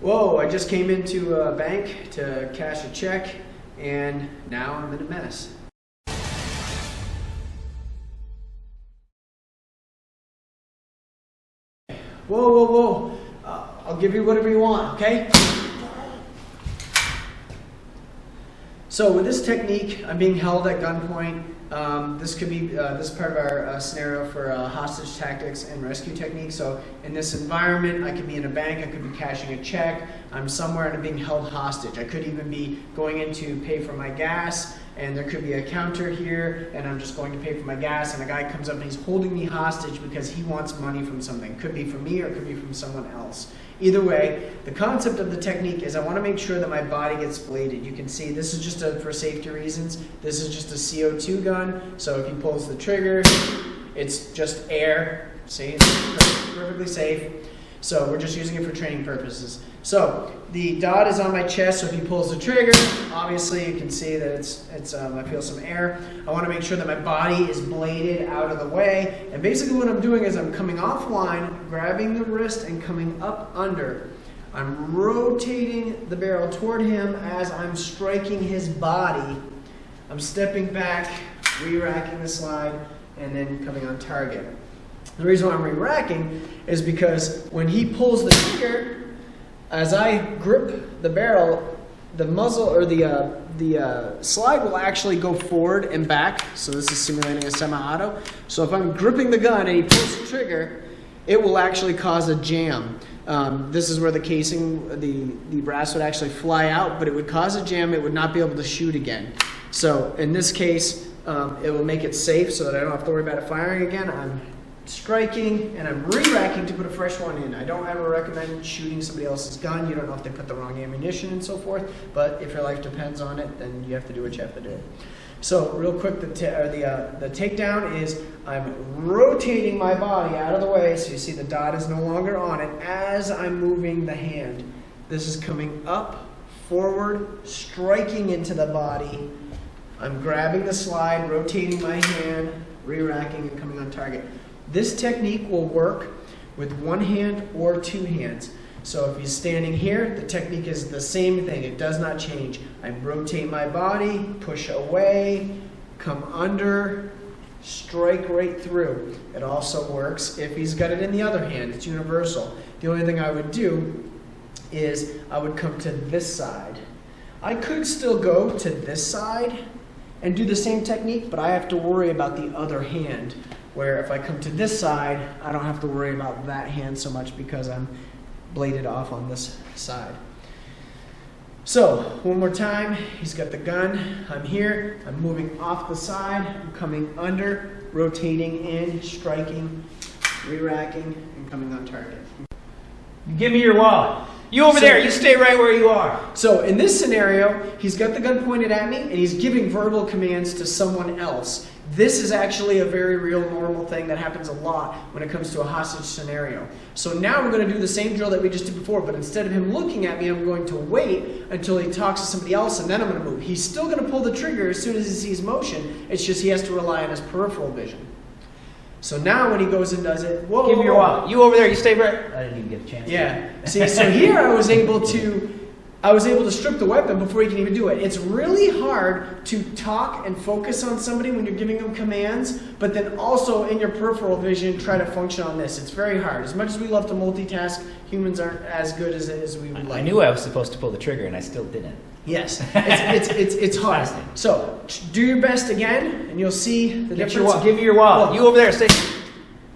Whoa, I just came into a bank to cash a check, and now I'm in a mess. Whoa, whoa, whoa. I'll give you whatever you want, okay? So with this technique, I'm being held at gunpoint. This could be this part of our scenario for hostage tactics and rescue techniques. So in this environment, I could be in a bank, I could be cashing a check, I'm somewhere and I'm being held hostage. I could even be going in to pay for my gas, and there could be a counter here, and I'm just going to pay for my gas, and a guy comes up and he's holding me hostage because he wants money from something. Could be from me or it could be from someone else. Either way, the concept of the technique is I want to make sure that my body gets bladed. You can see this is just for safety reasons. This is just a CO2 gun, so if he pulls the trigger, it's just air. See, it's perfectly safe. So we're just using it for training purposes. So the dot is on my chest, so if he pulls the trigger, obviously you can see that I feel some air. I want to make sure that my body is bladed out of the way. And basically what I'm doing is I'm coming offline, grabbing the wrist and coming up under. I'm rotating the barrel toward him as I'm striking his body. I'm stepping back, re-racking the slide, and then coming on target. The reason why I'm re-racking is because when he pulls the trigger, as I grip the barrel, the muzzle or the slide will actually go forward and back. So this is simulating a semi-auto. So if I'm gripping the gun and he pulls the trigger, it will actually cause a jam. This is where the casing, the brass would actually fly out, but it would cause a jam. It would not be able to shoot again. So in this case, it will make it safe so that I don't have to worry about it firing again. I'm striking and I'm re-racking to put a fresh one in. I don't ever recommend shooting somebody else's gun. You don't know if they put the wrong ammunition and so forth, but if your life depends on it, then you have to do what you have to do. So real quick, the takedown is I'm rotating my body out of the way, so you see the dot is no longer on it as I'm moving the hand. This is coming up, forward, striking into the body. I'm grabbing the slide, rotating my hand, re-racking and coming on target. This technique will work with one hand or two hands. So if he's standing here, the technique is the same thing. It does not change. I rotate my body, push away, come under, strike right through. It also works if he's got it in the other hand. It's universal. The only thing I would do is I would come to this side. I could still go to this side and do the same technique, but I have to worry about the other hand. Where if I come to this side, I don't have to worry about that hand so much because I'm bladed off on this side. So, one more time, he's got the gun, I'm here, I'm moving off the side, I'm coming under, rotating in, striking, re-racking, and coming on target. Give me your wallet. You over there, you stay right where you are. So in this scenario, he's got the gun pointed at me and he's giving verbal commands to someone else. This is actually a very real normal thing that happens a lot when it comes to a hostage scenario. So now we're going to do the same drill that we just did before, but instead of him looking at me, I'm going to wait until he talks to somebody else and then I'm going to move. He's still going to pull the trigger as soon as he sees motion. It's just he has to rely on his peripheral vision. So now when he goes and does it, whoa. Give me your wallet. You over there, you stay right. I didn't even get a chance. Yeah. See, so here I was able to strip the weapon before he can even do it. It's really hard to talk and focus on somebody when you're giving them commands, but then also in your peripheral vision try to function on this. It's very hard. As much as we love to multitask, humans aren't as good as we would like. I knew I was supposed to pull the trigger and I still didn't. Yes, it's hard. So do your best again, and you'll see the difference. Give me your wallet. You over there, stay.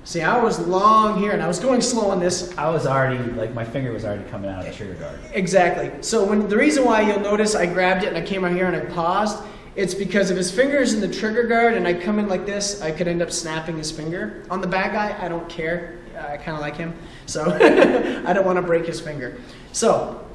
See, I was long here, and I was going slow on this. I was already, like, my finger was already coming out of the trigger guard. Exactly. So the reason why you'll notice I grabbed it and I came out here and I paused, it's because if his finger's in the trigger guard and I come in like this, I could end up snapping his finger. On the bad guy, I don't care. I kind of like him, so I don't want to break his finger. So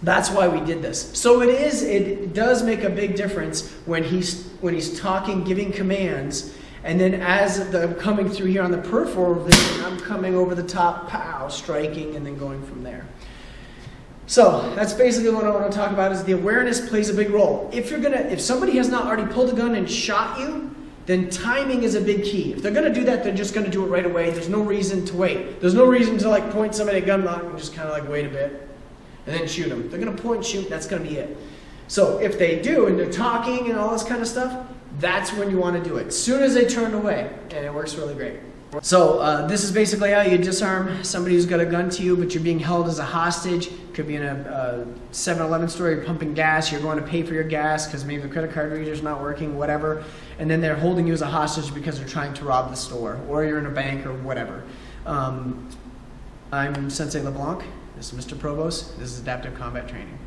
that's why we did this. So it does make a big difference when he's talking, giving commands, and then as I'm coming through here on the peripheral vision, I'm coming over the top, pow, striking, and then going from there. So that's basically what I want to talk about is the awareness plays a big role. If somebody has not already pulled a gun and shot you, then timing is a big key. If they're going to do that, they're just going to do it right away. There's no reason to wait. There's no reason to like point somebody a gun lock and just kind of like wait a bit. and then shoot them. They're going to point and shoot, that's going to be it. So if they do, and they're talking and all this kind of stuff, that's when you want to do it. As soon as they turn away, and it works really great. So this is basically how you disarm somebody who's got a gun to you, but you're being held as a hostage. Could be in a 7-Eleven store, you're pumping gas, you're going to pay for your gas because maybe the credit card reader's not working, whatever. And then they're holding you as a hostage because they're trying to rob the store, or you're in a bank or whatever. I'm Sensei LeBlanc. This is Mr. Provost. This is Adaptive Combat Training.